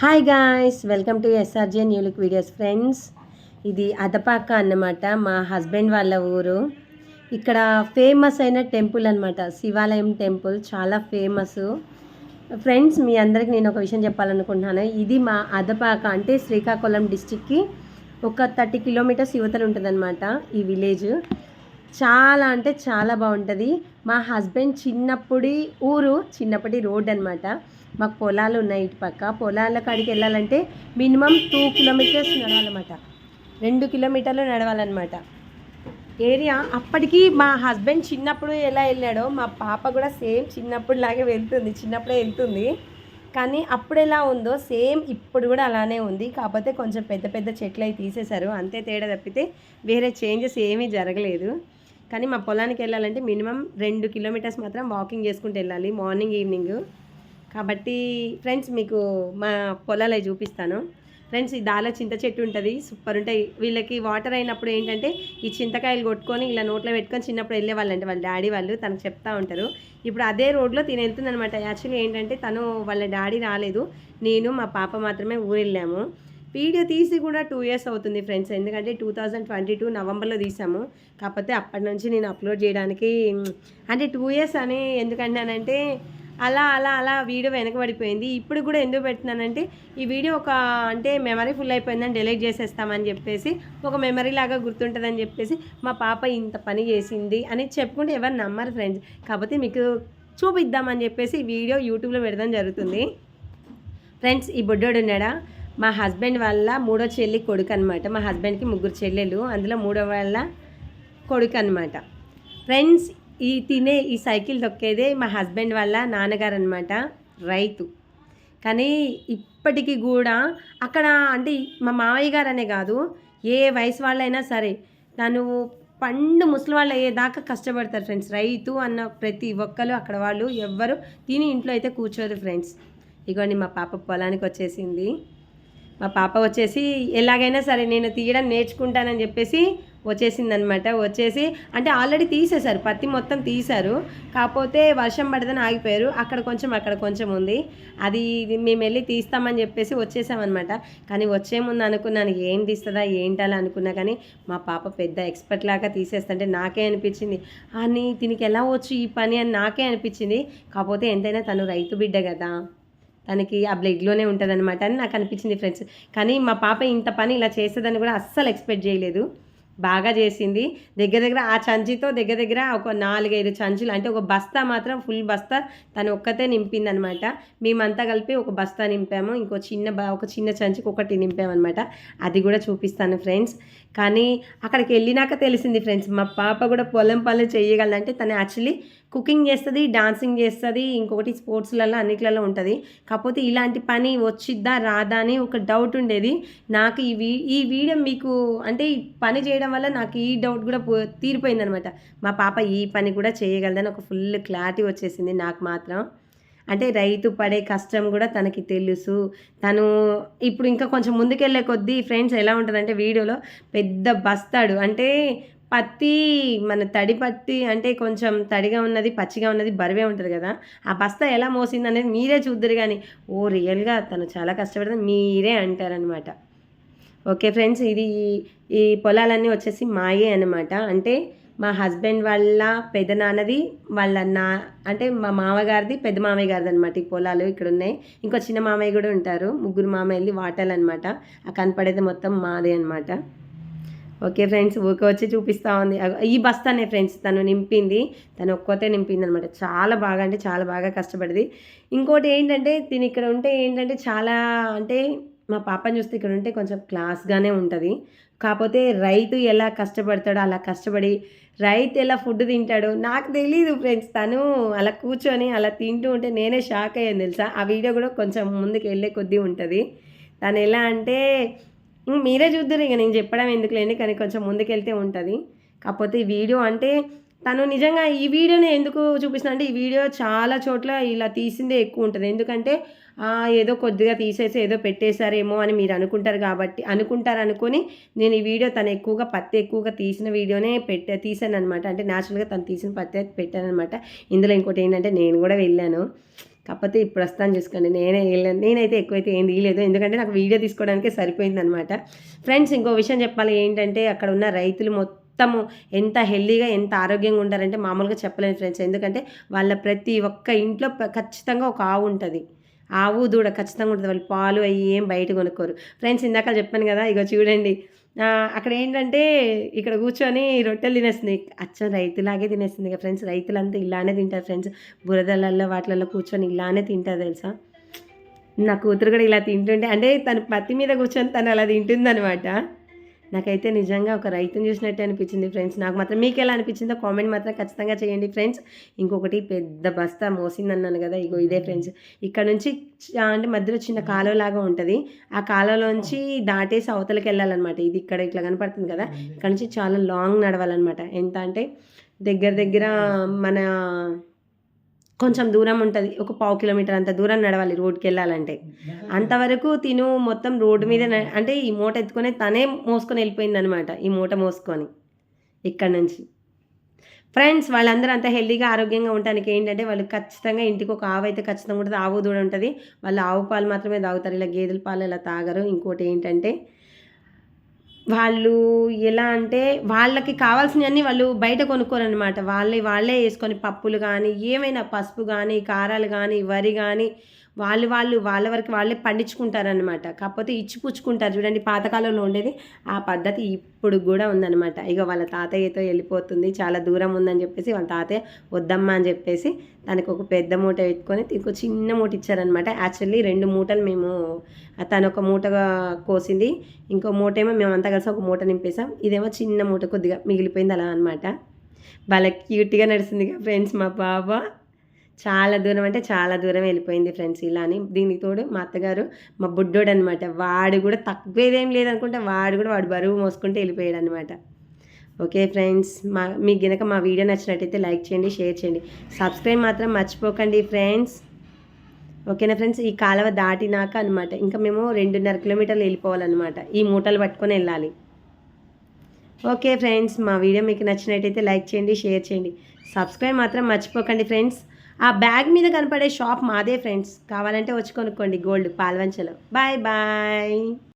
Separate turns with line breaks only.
Hi guys, welcome to SRJ new look videos friends. ఇది అదపాక అన్నమాట, మా హస్బెండ్ వాళ్ళ ఊరు. ఇక్కడ ఫేమస్ అయిన టెంపుల్ అనమాట, శివాలయం టెంపుల్, చాలా ఫేమస్ ఫ్రెండ్స్. మీ అందరికి నేను ఒక విషయం చెప్పాలనుకుంటున్నాను. ఇది మా అదపాక అంటే శ్రీకాకుళం డిస్టిక్కి ఒక 30 కిలోమీటర్స్ యువతలు ఉంటుందన్నమాట ఈ విలేజ్. చాలా అంటే చాలా బాగుంటుంది. మా హస్బెండ్ చిన్నప్పటి రోడ్ అనమాట. మాకు పొలాలు ఉన్నాయి, ఇటు పక్క పొలాల కాడికి వెళ్ళాలంటే మినిమం 2 కిలోమీటర్స్ నడవాలన్నమాట. 2 కిలోమీటర్లు నడవాలన్నమాట ఏరియా. అప్పటికి మా హస్బెండ్ చిన్నప్పుడు ఎలా వెళ్ళాడో మా పాప కూడా సేమ్ చిన్నప్పుడు లాగే చిన్నప్పుడే వెళ్తుంది. కానీ అప్పుడు ఎలా ఉందో సేమ్ ఇప్పుడు కూడా అలానే ఉంది. కాకపోతే కొంచెం పెద్ద పెద్ద చెట్లు అవి తీసేశారు, అంతే తేడా తప్పితే వేరే చేంజెస్ ఏమీ జరగలేదు. కానీ మా పొలానికి వెళ్ళాలంటే మినిమం 2 కిలోమీటర్స్ మాత్రం వాకింగ్ చేసుకుంటూ వెళ్ళాలి, మార్నింగ్ ఈవినింగ్. కాబట్టి ఫ్రెండ్స్ మీకు మా పొలాలు అవి చూపిస్తాను ఫ్రెండ్స్. ఈ దాలో చింత చెట్టు ఉంటుంది, సూపర్ ఉంటాయి. వీళ్ళకి వాటర్ అయినప్పుడు ఏంటంటే ఈ చింతకాయలు కొట్టుకొని ఇలా నోట్లో పెట్టుకొని చిన్నప్పుడు వెళ్ళేవాళ్ళంటే వాళ్ళ డాడీ వాళ్ళు తనకు చెప్తా ఉంటారు. ఇప్పుడు అదే రోడ్లో తిని వెళ్తుందనమాట. యాక్చువల్లీ ఏంటంటే తను వాళ్ళ డాడీ రాలేదు, నేను మా పాప మాత్రమే ఊరు వెళ్ళాము. వీడియో తీసి కూడా 2 ఇయర్స్ అవుతుంది ఫ్రెండ్స్, ఎందుకంటే 2022 నవంబర్లో తీసాము. కాకపోతే అప్పటి నుంచి నేను అప్లోడ్ చేయడానికి అంటే 2 ఇయర్స్ అని ఎందుకంటానంటే అలా అలా అలా వీడియో వెనకబడిపోయింది. ఇప్పుడు కూడా ఎందుకు పెడుతున్నానంటే ఈ వీడియో ఒక అంటే మెమరీ ఫుల్ అయిపోయిందని డిలీట్ చేసేస్తామని చెప్పేసి, ఒక మెమరీ లాగా గుర్తుంటుందని చెప్పేసి మా పాప ఇంత పని చేసింది అని చెప్పుకుంటే ఎవరు నమ్మరు ఫ్రెండ్స్. కాకపోతే మీకు చూపిద్దామని చెప్పేసి ఈ వీడియో యూట్యూబ్లో పెడదాం జరుగుతుంది ఫ్రెండ్స్. ఈ బుడ్డోడు ఉన్నాడా, మా హస్బెండ్ వాళ్ళ 3వ చెల్లి కొడుకు అనమాట. మా హస్బెండ్కి 3 చెల్లెలు, అందులో 3వ వాళ్ళ కొడుకు అనమాట ఫ్రెండ్స్. ఈ సైకిల్ తొక్కేదే మా హస్బెండ్ వాళ్ళ నాన్నగారు అనమాట, రైతు. కానీ ఇప్పటికీ కూడా అక్కడ అంటే మా మావయ్య గారు అనే కాదు, ఏ వయసు వాళ్ళైనా సరే తను పండు ముసలి వాళ్ళు అయ్యేదాకా కష్టపడతారు ఫ్రెండ్స్. రైతు అన్న ప్రతి ఒక్కరు అక్కడ వాళ్ళు ఎవ్వరు తిని ఇంట్లో అయితే కూర్చోరు ఫ్రెండ్స్. ఇగోండి మా పాప పొలానికి వచ్చేసింది. మా పాప వచ్చేసి ఎలాగైనా సరే నేను తీయడం నేర్చుకుంటానని చెప్పేసి వచ్చేసిందనమాట. వచ్చేసి అంటే ఆల్రెడీ తీసేశారు, పత్తి మొత్తం తీశారు, కాకపోతే వర్షం పడదని ఆగిపోయారు. అక్కడ కొంచెం ఉంది, అది మేము వెళ్ళి తీస్తామని చెప్పేసి వచ్చేసామన్నమాట. కానీ వచ్చే ముందు అనుకున్నాను ఏం తీస్తుందా ఏంటలా అనుకున్నా, కానీ మా పాప పెద్ద ఎక్స్పర్ట్ లాగా తీసేస్తుంటే నాకే అనిపించింది అని దీనికి ఎలా వచ్చు ఈ పని అని నాకే అనిపించింది. కాకపోతే ఎంతైనా తను రైతు బిడ్డ కదా, తనకి ఆ బ్లడ్లోనే ఉంటుంది అనమాట అని నాకు అనిపించింది ఫ్రెండ్స్. కానీ మా పాప ఇంత పని ఇలా చేస్తుందని కూడా అస్సలు ఎక్స్పెక్ట్ చేయలేదు. బాగా చేసింది. దగ్గర ఆ చంచితో దగ్గర ఒక 4-5 చంచులు అంటే ఒక బస్తా మాత్రం ఫుల్ బస్తా తను ఒక్కతే నింపిందనమాట. మేమంతా కలిపి ఒక బస్తా నింపాము, ఒక చిన్న చంచుకి ఒకటి నింపామన్నమాట. అది కూడా చూపిస్తాను ఫ్రెండ్స్. కానీ అక్కడికి వెళ్ళినాక తెలిసింది ఫ్రెండ్స్, మా పాప కూడా పొలం పనులు చేయగలదంటే తను యాక్చువల్లీ కుకింగ్ చేస్తుంది, డాన్సింగ్ చేస్తుంది, ఇంకొకటి స్పోర్ట్స్లలో అన్నిట్లలో ఉంటుంది. కాకపోతే ఇలాంటి పని వచ్చిద్దా రాదా అని ఒక డౌట్ ఉండేది నాకు. ఈ వీడియో మీకు అంటే ఈ పని చేయడం వల్ల నాకు ఈ డౌట్ కూడా తీరిపోయిందనమాట. మా పాప ఈ పని కూడా చేయగలదని ఒక ఫుల్ క్లారిటీ వచ్చేసింది నాకు మాత్రం. అంటే రైతు పడే కష్టం కూడా తనకి తెలుసు. తను ఇప్పుడు ఇంకా కొంచెం ముందుకెళ్ళే కొద్దీ ఫ్రెండ్స్ ఎలా ఉంటుందంటే వీడియోలో పెద్ద బస్తాడు అంటే పత్తి, మన తడి పత్తి అంటే కొంచెం తడిగా ఉన్నది పచ్చిగా ఉన్నది బరువే ఉంటుంది కదా, ఆ బస్తా ఎలా మోసింది అనేది మీరే చూద్దరు. కానీ రియల్గా తను చాలా కష్టపడుతుంది మీరే అంటారనమాట. ఓకే ఫ్రెండ్స్, ఈ పొలాలన్నీ వచ్చేసి మాయే అనమాట. అంటే మా హస్బెండ్ వాళ్ళ పెదనాన్నది అంటే మా మామగారిది పెద్ద మామయ్య గారిది అనమాట. ఈ పొలాలు ఇక్కడ ఉన్నాయి. ఇంకో చిన్న మామయ్య కూడా ఉంటారు, 3 మామయ్యలు వాటాలు అనమాట. ఆ కనపడేది మొత్తం మాదే అనమాట. ఓకే ఫ్రెండ్స్, ఊరికే వచ్చి చూపిస్తూ ఉంది. ఈ బస్తానే ఫ్రెండ్స్ తను నింపింది, తను ఒక్కోతే నింపింది అనమాట. చాలా బాగా అంటే చాలా బాగా కష్టపడింది. ఇంకోటి ఏంటంటే తిని ఇక్కడ ఉంటే ఏంటంటే చాలా అంటే మా పాపని చూస్తే ఇక్కడ ఉంటే కొంచెం క్లాస్గానే ఉంటుంది. కాకపోతే రైతు ఎలా కష్టపడతాడో అలా కష్టపడి రైతు ఎలా ఫుడ్ తింటాడో నాకు తెలీదు ఫ్రెండ్స్. తను అలా కూర్చొని అలా తింటూ ఉంటే నేనే షాక్ అయ్యాను తెలుసా. ఆ వీడియో కూడా కొంచెం ముందుకు వెళ్ళే కొద్దీ ఉంటుంది. తను ఎలా అంటే మీరే చూద్దరు, ఇక నేను చెప్పడం ఎందుకులేండి, కానీ కొంచెం ముందుకెళ్తే ఉంటుంది. కాకపోతే ఈ వీడియో అంటే తను నిజంగా ఈ వీడియోని ఎందుకు చూపిస్తున్నా అంటే ఈ వీడియో చాలా చోట్ల ఇలా తీసిందే ఎక్కువ ఉంటుంది. ఎందుకంటే ఏదో కొద్దిగా తీసేసి ఏదో పెట్టేశారేమో అని మీరు అనుకొని నేను ఈ వీడియో తను పత్తి ఎక్కువగా తీసిన వీడియోనే తీసాను అనమాట. అంటే న్యాచురల్గా తను తీసిన పత్తి పెట్టాను అనమాట. ఇందులో ఇంకోటి ఏంటంటే నేను కూడా వెళ్ళాను. కాకపోతే ఇప్పుడు ప్రస్తుతం చూసుకోండి నేనైతే ఎక్కువైతే ఏం తీయలేదు, ఎందుకంటే నాకు వీడియో తీసుకోవడానికే సరిపోయిందనమాట. ఫ్రెండ్స్ ఇంకో విషయం చెప్పాలి ఏంటంటే అక్కడ ఉన్న రైతులు మొత్తము ఎంత హెల్దీగా ఎంత ఆరోగ్యంగా ఉంటారంటే మామూలుగా చెప్పలేను ఫ్రెండ్స్. ఎందుకంటే వాళ్ళ ప్రతి ఒక్క ఇంట్లో ఖచ్చితంగా ఒక ఆవు ఉంటుంది, ఆవు దూడ ఖచ్చితంగా ఉంటుంది. వాళ్ళు పాలు అవి ఏం బయట కొనుక్కోరు ఫ్రెండ్స్. ఇందాక చెప్పాను కదా, ఇగో చూడండి అక్కడ ఏంటంటే ఇక్కడ కూర్చొని రొట్టెలు తినేస్తుంది, అచ్చం రైతులాగే తినేస్తుంది ఇక ఫ్రెండ్స్. రైతులంతా ఇలానే తింటారు ఫ్రెండ్స్, బురదలలో వాటిలలో కూర్చొని ఇలానే తింటారు తెలుసా. నా కూతురు కూడా ఇలా తింటుంటే అంటే తను పత్తి మీద కూర్చొని తను అలా తింటుందనమాట. నాకైతే నిజంగా ఒక రైతుని చూసినట్టే అనిపించింది ఫ్రెండ్స్. నాకు మాత్రం మీకు ఎలా అనిపించిందో కామెంట్ మాత్రం ఖచ్చితంగా చేయండి ఫ్రెండ్స్. ఇంకొకటి పెద్ద బస్తా మోసిందన్నాను కదా, ఇగో ఇదే ఫ్రెండ్స్. ఇక్కడ నుంచి అంటే మధ్యలో చిన్న కాలువలాగా ఉంటుంది, ఆ కాలువలోంచి దాటేసి అవతలకి వెళ్ళాలన్నమాట. ఇది ఇక్కడ ఇట్లా కనపడుతుంది కదా, ఇక్కడ నుంచి చాలా లాంగ్ నడవాలన్నమాట. ఎంత అంటే దగ్గర మన కొంచెం దూరం ఉంటుంది, ఒక 1/2 కిలోమీటర్ అంత దూరం నడవాలి రోడ్కి వెళ్ళాలంటే. అంతవరకు తిను మొత్తం రోడ్డు మీద అంటే ఈ మూట ఎత్తుకొని తనే మోసుకొని వెళ్ళిపోయిందనమాట, ఈ మూట మోసుకొని ఇక్కడ నుంచి. ఫ్రెండ్స్ వాళ్ళందరూ అంత హెల్దీగా ఆరోగ్యంగా ఉండడానికి ఏంటంటే వాళ్ళు ఖచ్చితంగా ఇంటికి ఒక ఆవు అయితే ఖచ్చితంగా ఉంటుంది, ఆవు దూడ ఉంటుంది. వాళ్ళు ఆవు పాలు మాత్రమే తాగుతారు, ఇలా గేదెల పాలు ఇలా తాగరు. ఇంకోటి ఏంటంటే వాళ్ళు ఎలా అంటే వాళ్ళకి కావాల్సినవన్నీ వాళ్ళు బయట కొనుక్కోరనమాట. వాళ్ళే వేసుకొని పప్పులు కానీ ఏమైనా పసుపు కానీ కారాలు కానీ వరి కానీ వాళ్ళ వరకు వాళ్ళే పండించుకుంటారనమాట. కాకపోతే ఇచ్చి పుచ్చుకుంటారు చూడండి, పాతకాలంలో ఉండేది ఆ పద్ధతి ఇప్పుడు కూడా ఉందన్నమాట. ఇక వాళ్ళ తాతయ్యతో వెళ్ళిపోతుంది, చాలా దూరం ఉందని చెప్పేసి వాళ్ళ తాతయ్య వద్దమ్మా అని చెప్పేసి తనకు ఒక పెద్ద మూట ఎత్తుకొని ఇంకో చిన్న మూట ఇచ్చారనమాట. యాక్చువల్లీ 2 మూటలు మేము, తను ఒక మూటగా కోసింది, ఇంకో మూట ఏమో మేమంతా కలిసి ఒక మూట నింపేసాం, ఇదేమో చిన్న మూట కొద్దిగా మిగిలిపోయింది అలా అనమాట. వాళ్ళ క్యూట్గా నడుస్తుంది ఫ్రెండ్స్ మా పాప. చాలా దూరం అంటే చాలా దూరం వెళ్ళిపోయింది ఫ్రెండ్స్. ఇలా అని దీనికి తోడు మా అత్తగారు మా బుడ్డోడు అనమాట, వాడు కూడా తక్కువేదేం లేదనుకుంటే వాడు బరువు మోసుకుంటూ వెళ్ళిపోయాడు అనమాట. ఓకే ఫ్రెండ్స్, మీకు గనక మా వీడియో నచ్చినట్టయితే లైక్ చేయండి, షేర్ చేయండి, సబ్స్క్రైబ్ మాత్రం మర్చిపోకండి ఫ్రెండ్స్. ఓకేనా ఫ్రెండ్స్. ఈ కాలువ దాటినాక అనమాట ఇంకా మేము 2.5 కిలోమీటర్లు వెళ్ళిపోవాలన్నమాట, ఈ మూటలు పట్టుకొని వెళ్ళాలి. ఓకే ఫ్రెండ్స్, మా వీడియో మీకు నచ్చినట్టయితే లైక్ చేయండి, షేర్ చేయండి, సబ్స్క్రైబ్ మాత్రం మర్చిపోకండి ఫ్రెండ్స్. ఆ బ్యాగ్ మీద కనపడే షాప్ మాదే ఫ్రెండ్స్, కావాలంటే వచ్చి కొనుక్కోండి, గోల్డ్ పాల్వంచలో. Bye bye.